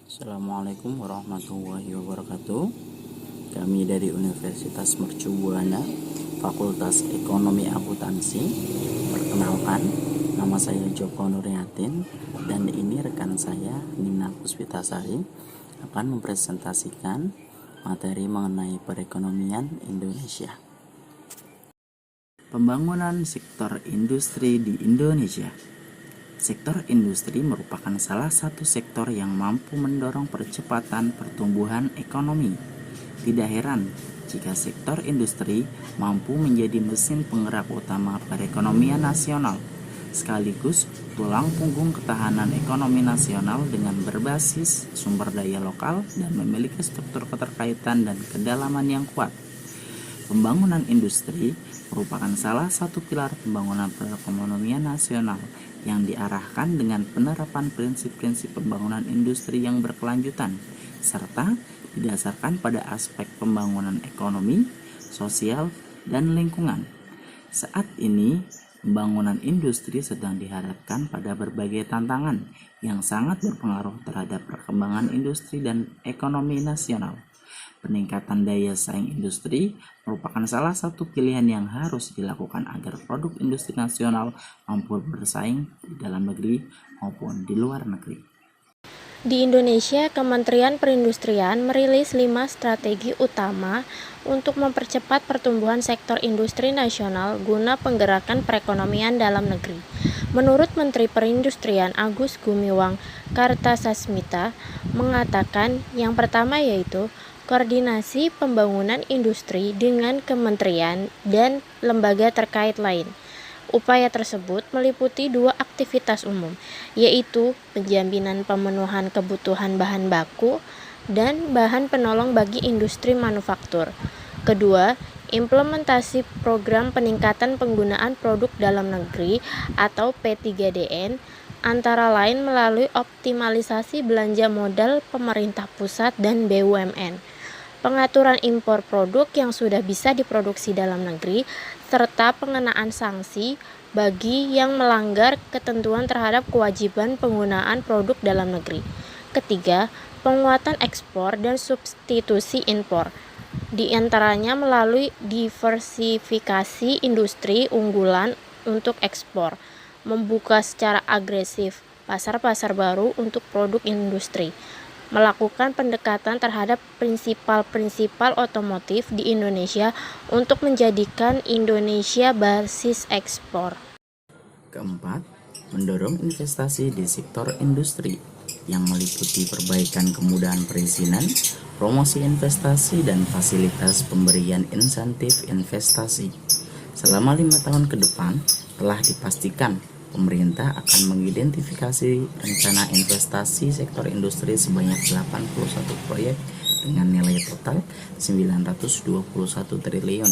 Assalamualaikum warahmatullahi wabarakatuh. Kami dari Universitas Mercu Buana, Fakultas Ekonomi Akuntansi. Perkenalkan, nama saya Joko Nuryatin dan ini rekan saya Nina Puspitasari akan mempresentasikan materi mengenai perekonomian Indonesia. Pembangunan sektor industri di Indonesia. Sektor industri merupakan salah satu sektor yang mampu mendorong percepatan pertumbuhan ekonomi. Tidak heran jika sektor industri mampu menjadi mesin penggerak utama perekonomian nasional, sekaligus tulang punggung ketahanan ekonomi nasional dengan berbasis sumber daya lokal dan memiliki struktur keterkaitan dan kedalaman yang kuat. Pembangunan industri merupakan salah satu pilar pembangunan perekonomian nasional yang diarahkan dengan penerapan prinsip-prinsip pembangunan industri yang berkelanjutan, serta didasarkan pada aspek pembangunan ekonomi, sosial, dan lingkungan. Saat ini, pembangunan industri sedang dihadapkan pada berbagai tantangan yang sangat berpengaruh terhadap perkembangan industri dan ekonomi nasional. Peningkatan daya saing industri merupakan salah satu pilihan yang harus dilakukan agar produk industri nasional mampu bersaing di dalam negeri maupun di luar negeri. Di Indonesia, Kementerian Perindustrian merilis 5 strategi utama untuk mempercepat pertumbuhan sektor industri nasional guna penggerakan perekonomian dalam negeri. Menurut Menteri Perindustrian Agus Gumiwang Kartasasmita mengatakan yang pertama yaitu koordinasi pembangunan industri dengan kementerian dan lembaga terkait lain. Upaya tersebut meliputi 2 aktivitas umum, yaitu penjaminan pemenuhan kebutuhan bahan baku dan bahan penolong bagi industri manufaktur. Kedua, implementasi program peningkatan penggunaan produk dalam negeri atau P3DN, antara lain melalui optimalisasi belanja modal pemerintah pusat dan BUMN. Pengaturan impor produk yang sudah bisa diproduksi dalam negeri, serta pengenaan sanksi bagi yang melanggar ketentuan terhadap kewajiban penggunaan produk dalam negeri. Ketiga, penguatan ekspor dan substitusi impor, di antaranya melalui diversifikasi industri unggulan untuk ekspor, membuka secara agresif pasar-pasar baru untuk produk industri, melakukan pendekatan terhadap prinsipal otomotif di Indonesia untuk menjadikan Indonesia basis ekspor. Keempat, mendorong investasi di sektor industri yang meliputi perbaikan kemudahan perizinan, promosi investasi, dan fasilitas pemberian insentif investasi. Selama 5 tahun ke depan, telah dipastikan pemerintah akan mengidentifikasi rencana investasi sektor industri sebanyak 81 proyek dengan nilai total 921 triliun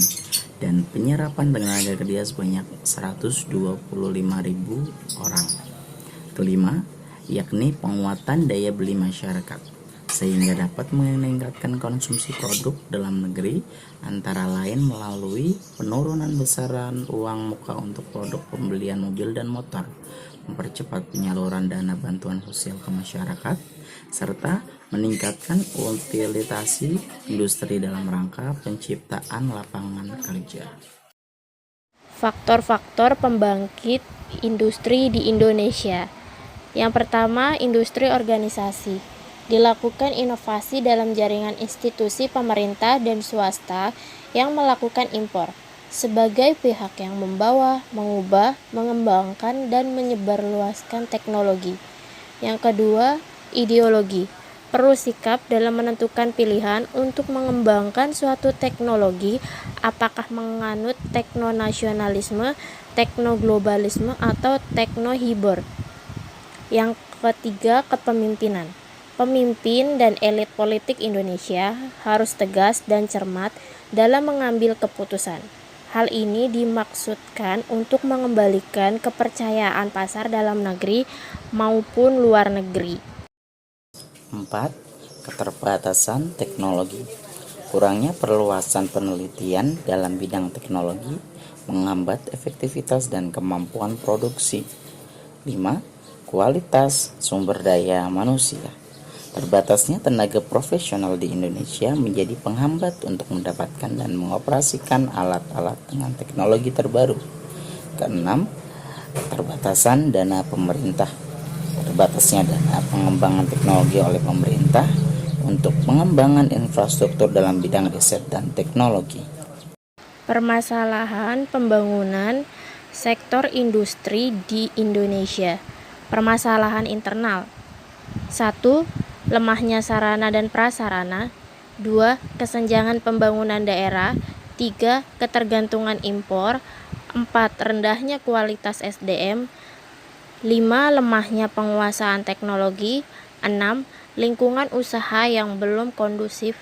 dan penyerapan tenaga kerja sebanyak 125.000 orang. Kelima, yakni penguatan daya beli masyarakat sehingga dapat meningkatkan konsumsi produk dalam negeri, antara lain melalui penurunan besaran uang muka untuk produk pembelian mobil dan motor, mempercepat penyaluran dana bantuan sosial ke masyarakat, serta meningkatkan utilisasi industri dalam rangka penciptaan lapangan kerja. Faktor-faktor pembangkit industri di Indonesia. Yang pertama, industri organisasi. Dilakukan inovasi dalam jaringan institusi pemerintah dan swasta yang melakukan impor, sebagai pihak yang membawa, mengubah, mengembangkan, dan menyebarluaskan teknologi. Yang kedua, ideologi. Perlu sikap dalam menentukan pilihan untuk mengembangkan suatu teknologi, apakah menganut teknonasionalisme, teknoglobalisme, atau teknohibrid. Yang ketiga, kepemimpinan. Pemimpin dan elit politik Indonesia harus tegas dan cermat dalam mengambil keputusan. Hal ini dimaksudkan untuk mengembalikan kepercayaan pasar dalam negeri maupun luar negeri. 4. Keterbatasan teknologi. Kurangnya perluasan penelitian dalam bidang teknologi menghambat efektivitas dan kemampuan produksi. 5. Kualitas sumber daya manusia. Terbatasnya tenaga profesional di Indonesia menjadi penghambat untuk mendapatkan dan mengoperasikan alat-alat dengan teknologi terbaru. Keenam, keterbatasan dana pemerintah. Terbatasnya dana pengembangan teknologi oleh pemerintah untuk pengembangan infrastruktur dalam bidang riset dan teknologi. Permasalahan pembangunan sektor industri di Indonesia. Permasalahan internal. 1. Lemahnya sarana dan prasarana. 2. Kesenjangan pembangunan daerah. 3. Ketergantungan impor. 4. Rendahnya kualitas SDM. 5. Lemahnya penguasaan teknologi. 6. Lingkungan usaha yang belum kondusif.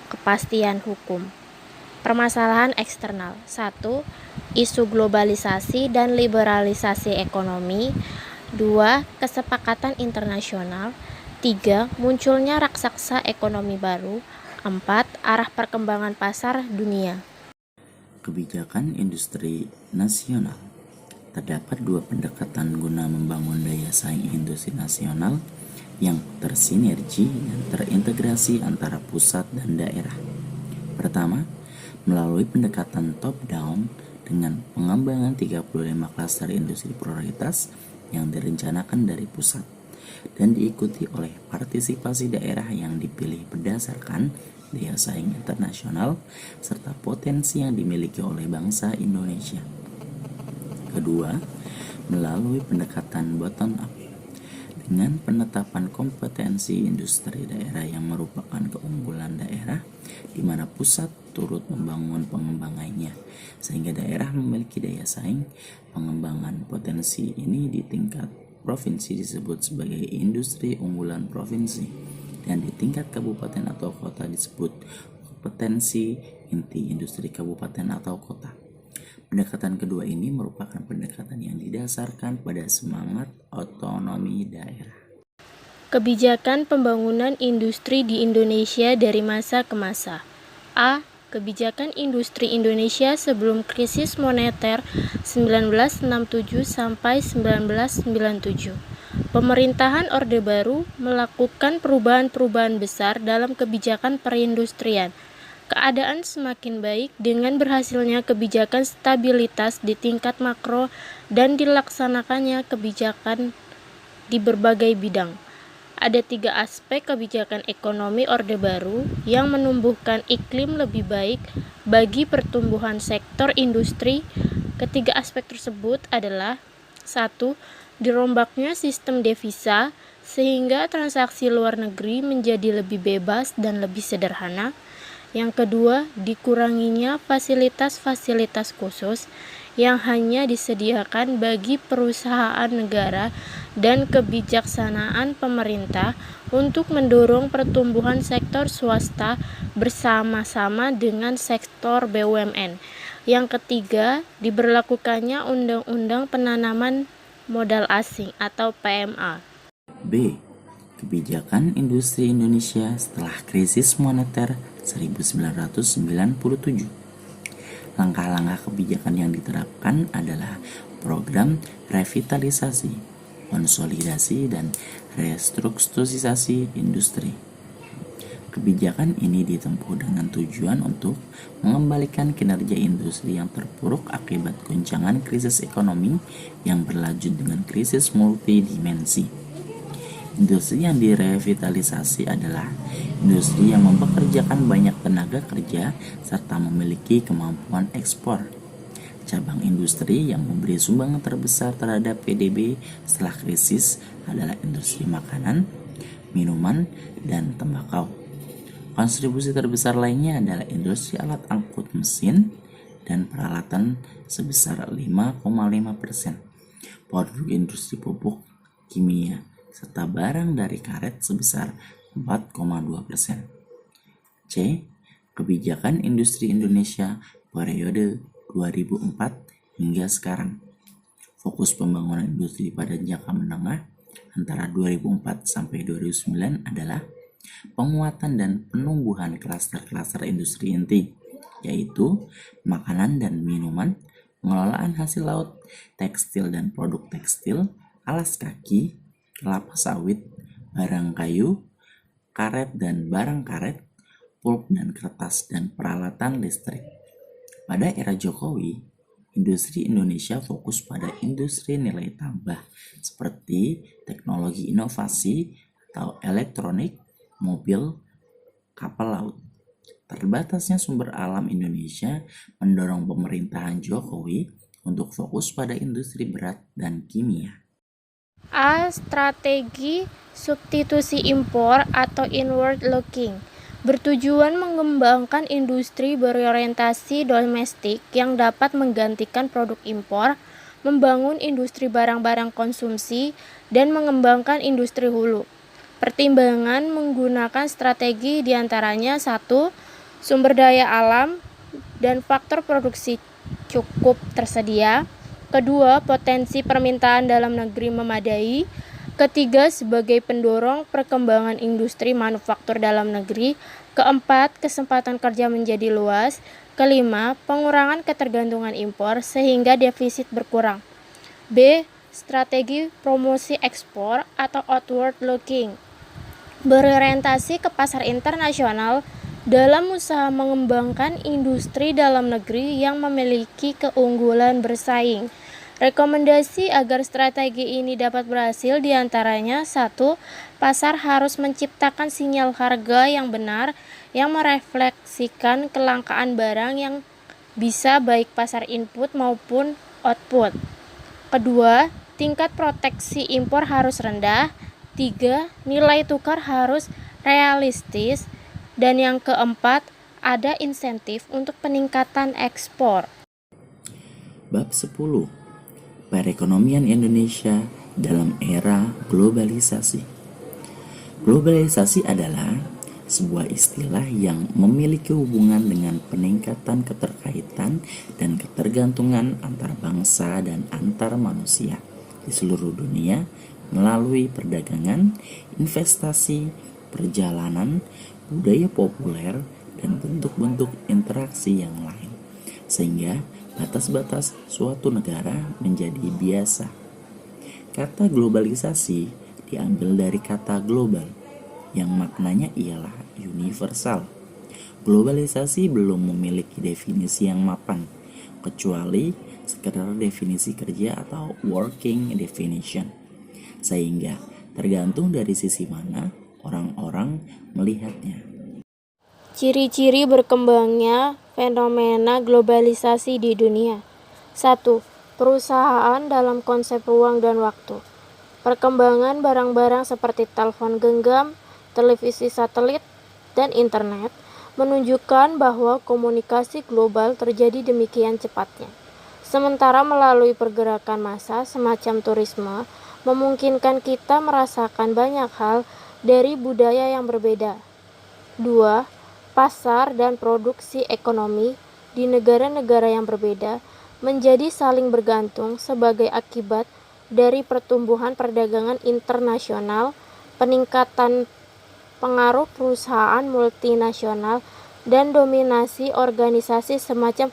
Kepastian hukum. Permasalahan eksternal. 1. Isu globalisasi dan liberalisasi ekonomi. 2. Kesepakatan internasional. 3. Munculnya raksasa ekonomi baru. 4. Arah perkembangan pasar dunia. Kebijakan industri nasional. Terdapat dua pendekatan guna membangun daya saing industri nasional yang tersinergi dan terintegrasi antara pusat dan daerah. Pertama, melalui pendekatan top-down dengan pengembangan 35 klaster industri prioritas yang direncanakan dari pusat dan diikuti oleh partisipasi daerah yang dipilih berdasarkan daya saing internasional serta potensi yang dimiliki oleh bangsa Indonesia. Kedua, melalui pendekatan bottom up dengan penetapan kompetensi industri daerah yang merupakan keunggulan daerah di mana pusat turut membangun pengembangannya sehingga daerah memiliki daya saing. Pengembangan potensi ini di tingkat provinsi disebut sebagai industri unggulan provinsi dan di tingkat kabupaten atau kota disebut kompetensi inti industri kabupaten atau kota. Pendekatan kedua ini merupakan pendekatan yang didasarkan pada semangat otonomi daerah. Kebijakan pembangunan industri di Indonesia dari masa ke masa. A. Kebijakan industri Indonesia sebelum krisis moneter 1967 sampai 1997. Pemerintahan Orde Baru melakukan perubahan-perubahan besar dalam kebijakan perindustrian. Keadaan semakin baik dengan berhasilnya kebijakan stabilitas di tingkat makro dan dilaksanakannya kebijakan di berbagai bidang. Ada 3 aspek kebijakan ekonomi Orde Baru yang menumbuhkan iklim lebih baik bagi pertumbuhan sektor industri. Ketiga aspek tersebut adalah 1. Dirombaknya sistem devisa sehingga transaksi luar negeri menjadi lebih bebas dan lebih sederhana. Yang kedua, dikuranginya fasilitas-fasilitas khusus yang hanya disediakan bagi perusahaan negara dan kebijaksanaan pemerintah untuk mendorong pertumbuhan sektor swasta bersama-sama dengan sektor BUMN. Yang ketiga, diberlakukannya Undang-Undang Penanaman Modal Asing atau PMA. B. Kebijakan industri Indonesia setelah krisis moneter 1997. Langkah-langkah kebijakan yang diterapkan adalah program revitalisasi, konsolidasi, dan restrukturisasi industri. Kebijakan ini ditempuh dengan tujuan untuk mengembalikan kinerja industri yang terpuruk akibat goncangan krisis ekonomi yang berlanjut dengan krisis multidimensi. Industri yang direvitalisasi adalah industri yang mempekerjakan banyak tenaga kerja serta memiliki kemampuan ekspor. Cabang industri yang memberi sumbangan terbesar terhadap PDB setelah krisis adalah industri makanan, minuman, dan tembakau. Kontribusi terbesar lainnya adalah industri alat angkut mesin dan peralatan sebesar 5,5%, produk industri pupuk kimia, serta barang dari karet sebesar 4,2%. C. Kebijakan industri Indonesia periode 2004 hingga sekarang. Fokus pembangunan industri pada jangka menengah antara 2004 sampai 2009 adalah penguatan dan penumbuhan klaster-klaster industri inti, yaitu makanan dan minuman, pengelolaan hasil laut, tekstil dan produk tekstil, alas kaki, kelapa sawit, barang kayu, karet dan barang karet, pulp dan kertas, dan peralatan listrik. Pada era Jokowi, industri Indonesia fokus pada industri nilai tambah seperti teknologi inovasi atau elektronik, mobil, kapal laut. Terbatasnya sumber alam Indonesia mendorong pemerintahan Jokowi untuk fokus pada industri berat dan kimia. A. Strategi substitusi impor atau inward looking bertujuan mengembangkan industri berorientasi domestik yang dapat menggantikan produk impor, membangun industri barang-barang konsumsi, dan mengembangkan industri hulu. Pertimbangan menggunakan strategi diantaranya 1. Sumber daya alam dan faktor produksi cukup tersedia. Kedua, potensi permintaan dalam negeri memadai. Ketiga, sebagai pendorong perkembangan industri manufaktur dalam negeri. Keempat, kesempatan kerja menjadi luas. Kelima, pengurangan ketergantungan impor sehingga defisit berkurang. B. Strategi promosi ekspor atau outward looking berorientasi ke pasar internasional dalam usaha mengembangkan industri dalam negeri yang memiliki keunggulan bersaing. Rekomendasi agar strategi ini dapat berhasil diantaranya 1. Pasar harus menciptakan sinyal harga yang benar yang merefleksikan kelangkaan barang yang bisa baik pasar input maupun output. Kedua, tingkat proteksi impor harus rendah. 3. Nilai tukar harus realistis. Dan yang keempat, ada insentif untuk peningkatan ekspor. Bab 10. Perekonomian Indonesia dalam era globalisasi. Globalisasi adalah sebuah istilah yang memiliki hubungan dengan peningkatan keterkaitan dan ketergantungan antar bangsa dan antar manusia di seluruh dunia melalui perdagangan, investasi, perjalanan, budaya populer, dan bentuk-bentuk interaksi yang lain, sehingga batas-batas suatu negara menjadi biasa. Kata globalisasi diambil dari kata global, yang maknanya ialah universal. Globalisasi belum memiliki definisi yang mapan, kecuali sekedar definisi kerja atau working definition, sehingga tergantung dari sisi mana orang-orang melihatnya. Ciri-ciri berkembangnya fenomena globalisasi di dunia. 1. Perusahaan dalam konsep ruang dan waktu. Perkembangan barang-barang seperti telepon genggam, televisi satelit, dan internet menunjukkan bahwa komunikasi global terjadi demikian cepatnya. Sementara melalui pergerakan massa semacam turisme memungkinkan kita merasakan banyak hal dari budaya yang berbeda. 2. Pasar dan produksi ekonomi di negara-negara yang berbeda menjadi saling bergantung sebagai akibat dari pertumbuhan perdagangan internasional, peningkatan pengaruh perusahaan multinasional, dan dominasi organisasi semacam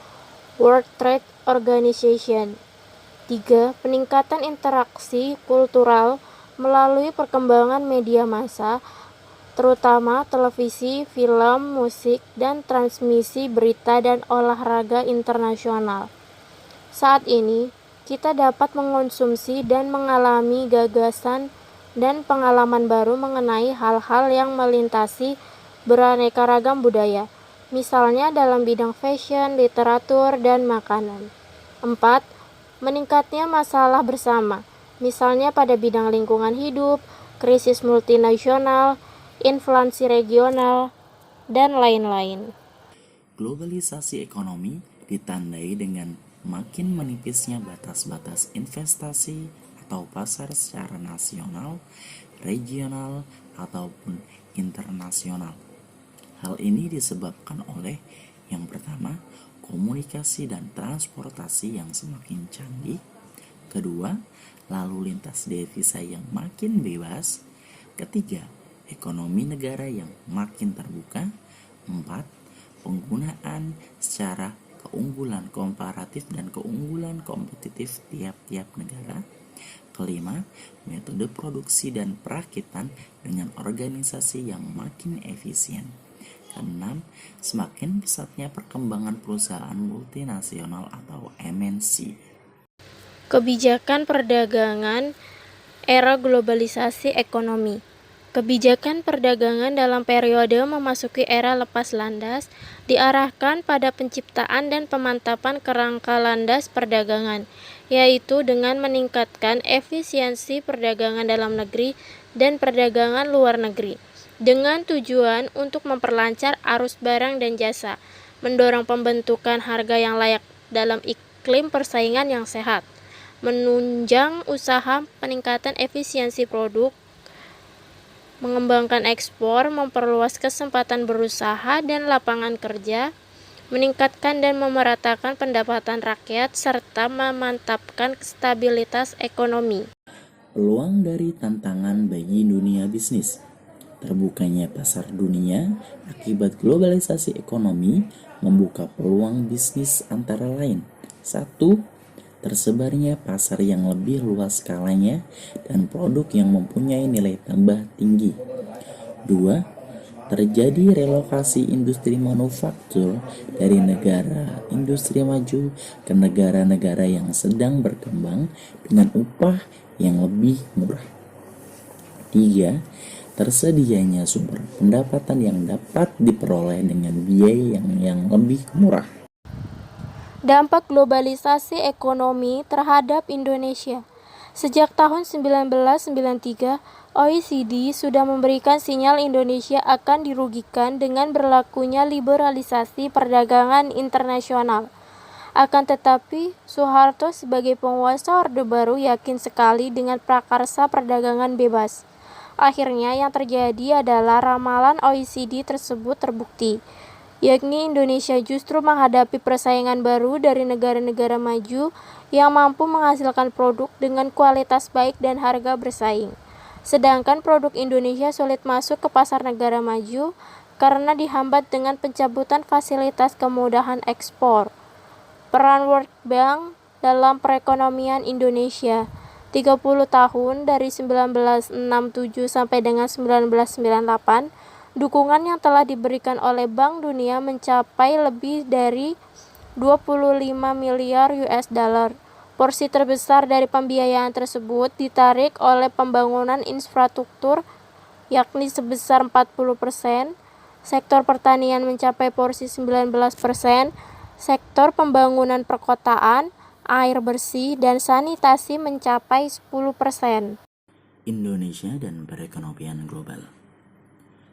World Trade Organization. 3. Peningkatan interaksi kultural melalui perkembangan media massa, terutama televisi, film, musik, dan transmisi berita dan olahraga internasional. Saat ini, kita dapat mengonsumsi dan mengalami gagasan dan pengalaman baru mengenai hal-hal yang melintasi beraneka ragam budaya, misalnya dalam bidang fashion, literatur, dan makanan. 4. Meningkatnya masalah bersama, misalnya pada bidang lingkungan hidup, krisis multinasional, inflasi regional, dan lain-lain. Globalisasi ekonomi ditandai dengan makin menipisnya batas-batas investasi atau pasar secara nasional, regional, ataupun internasional. Hal ini disebabkan oleh yang pertama, komunikasi dan transportasi yang semakin canggih. Kedua, lalu lintas devisa yang makin bebas. Ketiga, ekonomi negara yang makin terbuka. 4. Penggunaan secara keunggulan komparatif dan keunggulan kompetitif tiap-tiap negara. Kelima, metode produksi dan perakitan dengan organisasi yang makin efisien. Keenam, semakin pesatnya perkembangan perusahaan multinasional atau MNC. Kebijakan perdagangan era globalisasi ekonomi. Kebijakan perdagangan dalam periode memasuki era lepas landas diarahkan pada penciptaan dan pemantapan kerangka landas perdagangan, yaitu dengan meningkatkan efisiensi perdagangan dalam negeri dan perdagangan luar negeri, dengan tujuan untuk memperlancar arus barang dan jasa, mendorong pembentukan harga yang layak dalam iklim persaingan yang sehat, menunjang usaha peningkatan efisiensi produk, mengembangkan ekspor, memperluas kesempatan berusaha dan lapangan kerja, meningkatkan dan memeratakan pendapatan rakyat, serta memantapkan stabilitas ekonomi. Peluang dari tantangan bagi dunia bisnis. Terbukanya pasar dunia akibat globalisasi ekonomi membuka peluang bisnis antara lain. 1. Tersebarnya pasar yang lebih luas skalanya dan produk yang mempunyai nilai tambah tinggi. 2. Terjadi relokasi industri manufaktur dari negara industri maju ke negara-negara yang sedang berkembang dengan upah yang lebih murah. 3. Tersedianya sumber pendapatan yang dapat diperoleh dengan biaya yang lebih murah. Dampak globalisasi ekonomi terhadap Indonesia. Sejak tahun 1993, OECD sudah memberikan sinyal Indonesia akan dirugikan dengan berlakunya liberalisasi perdagangan internasional. Akan tetapi, Soeharto sebagai penguasa Orde Baru yakin sekali dengan prakarsa perdagangan bebas. Akhirnya yang terjadi adalah ramalan OECD tersebut terbukti, yakni Indonesia justru menghadapi persaingan baru dari negara-negara maju yang mampu menghasilkan produk dengan kualitas baik dan harga bersaing. Sedangkan produk Indonesia sulit masuk ke pasar negara maju karena dihambat dengan pencabutan fasilitas kemudahan ekspor. Peran World Bank dalam perekonomian Indonesia 30 tahun dari 1967 sampai dengan 1998, dukungan yang telah diberikan oleh Bank Dunia mencapai lebih dari 25 miliar US dollar. Porsi terbesar dari pembiayaan tersebut ditarik oleh pembangunan infrastruktur, yakni sebesar 40%, sektor pertanian mencapai porsi 19%, sektor pembangunan perkotaan, air bersih, dan sanitasi mencapai 10%. Indonesia dan perekonomian global.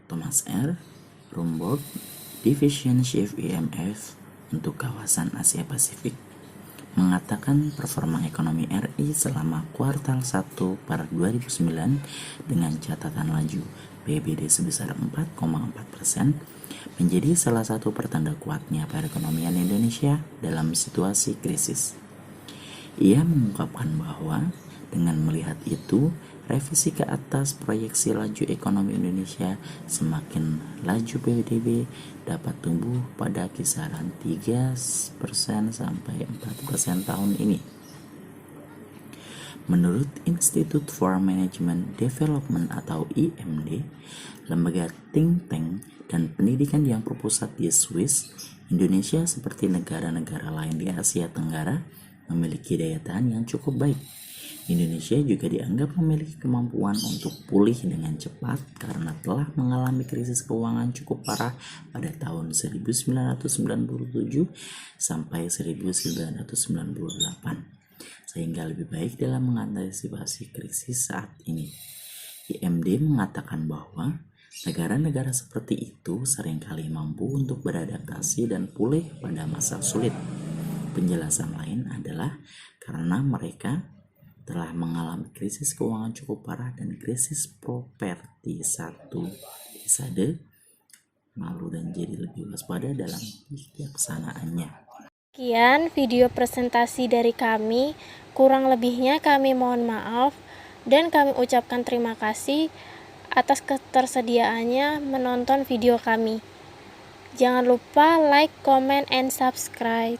Thomas R. Rumborg, Division Chief IMF untuk kawasan Asia Pasifik, mengatakan performa ekonomi RI selama kuartal 1 per 2009 dengan catatan laju PBD sebesar 4,4% menjadi salah satu pertanda kuatnya perekonomian Indonesia dalam situasi krisis. Ia mengungkapkan bahwa dengan melihat itu, revisi ke atas proyeksi laju ekonomi Indonesia semakin laju PDB dapat tumbuh pada kisaran 3% sampai 4% tahun ini. Menurut Institute for Management Development atau IMD, lembaga think tank dan pendidikan yang berpusat di Swiss, Indonesia seperti negara-negara lain di Asia Tenggara memiliki daya tahan yang cukup baik. Indonesia juga dianggap memiliki kemampuan untuk pulih dengan cepat karena telah mengalami krisis keuangan cukup parah pada tahun 1997 sampai 1998, sehingga lebih baik dalam mengantisipasi krisis saat ini. IMD mengatakan bahwa negara-negara seperti itu seringkali mampu untuk beradaptasi dan pulih pada masa sulit. Penjelasan lain adalah karena mereka telah mengalami krisis keuangan cukup parah dan krisis properti satu dekade lalu dan jadi lebih waspada dalam kebijaksanaannya. Sekian video presentasi dari kami, kurang lebihnya kami mohon maaf dan kami ucapkan terima kasih atas ketersediaannya menonton video kami. Jangan lupa like, comment, and subscribe.